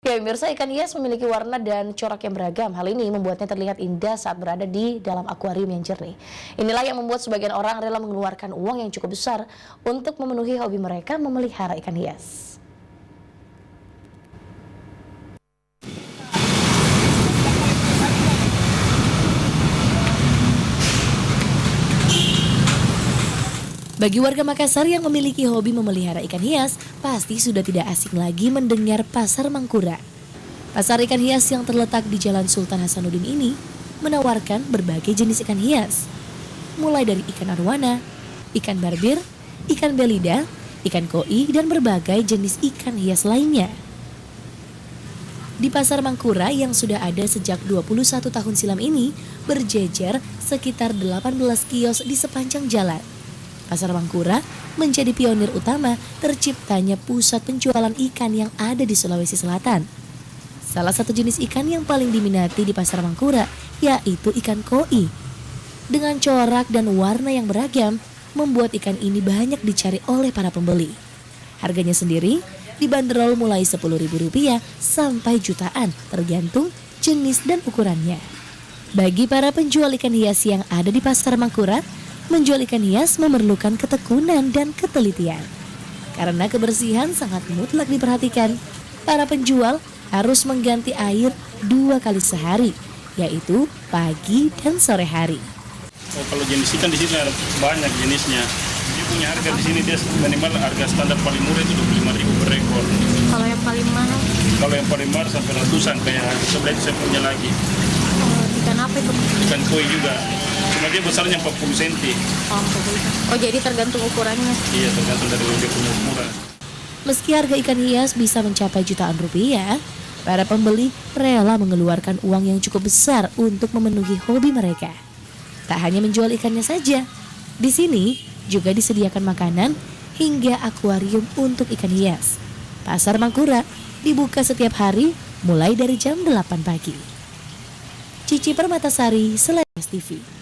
Ya, pemirsa, ikan hias memiliki warna dan corak yang beragam. Hal ini membuatnya terlihat indah saat berada di dalam akuarium yang jernih. Inilah yang membuat sebagian orang rela mengeluarkan uang yang cukup besar untuk memenuhi hobi mereka memelihara ikan hias. Bagi warga Makassar yang memiliki hobi memelihara ikan hias, pasti sudah tidak asing lagi mendengar Pasar Mangkura. Pasar ikan hias yang terletak di Jalan Sultan Hasanuddin ini menawarkan berbagai jenis ikan hias. Mulai dari ikan arwana, ikan barbir, ikan belida, ikan koi, dan berbagai jenis ikan hias lainnya. Di Pasar Mangkura yang sudah ada sejak 21 tahun silam ini, berjejer sekitar 18 kios di sepanjang jalan. Pasar Mangkura menjadi pionir utama terciptanya pusat penjualan ikan yang ada di Sulawesi Selatan. Salah satu jenis ikan yang paling diminati di Pasar Mangkura yaitu ikan koi. Dengan corak dan warna yang beragam, membuat ikan ini banyak dicari oleh para pembeli. Harganya sendiri dibanderol mulai Rp10.000 sampai jutaan, tergantung jenis dan ukurannya. Bagi para penjual ikan hias yang ada di Pasar Mangkura, menjual ikan hias memerlukan ketekunan dan ketelitian. Karena kebersihan sangat mutlak diperhatikan, para penjual harus mengganti air 2 kali sehari, yaitu pagi dan sore hari. Oh, kalau jenis ikan di sini banyak jenisnya. Dia punya harga di sini, dia minimal harga standar paling murah itu 25.000 per ekor. Kalau yang paling mahal? Kalau yang paling mahal sampai ratusan, kayak sebelah itu saya punya lagi. Ikan apa itu? Ikan koi juga. Cuma dia besarnya 40 cm. Oh, jadi tergantung ukurannya? Iya, tergantung dari dia punya ukuran. Meski harga ikan hias bisa mencapai jutaan rupiah, para pembeli rela mengeluarkan uang yang cukup besar untuk memenuhi hobi mereka. Tak hanya menjual ikannya saja, di sini juga disediakan makanan hingga akuarium untuk ikan hias. Pasar Mangkura dibuka setiap hari mulai dari jam 8 pagi. Cici Permatasari, Selepas TV.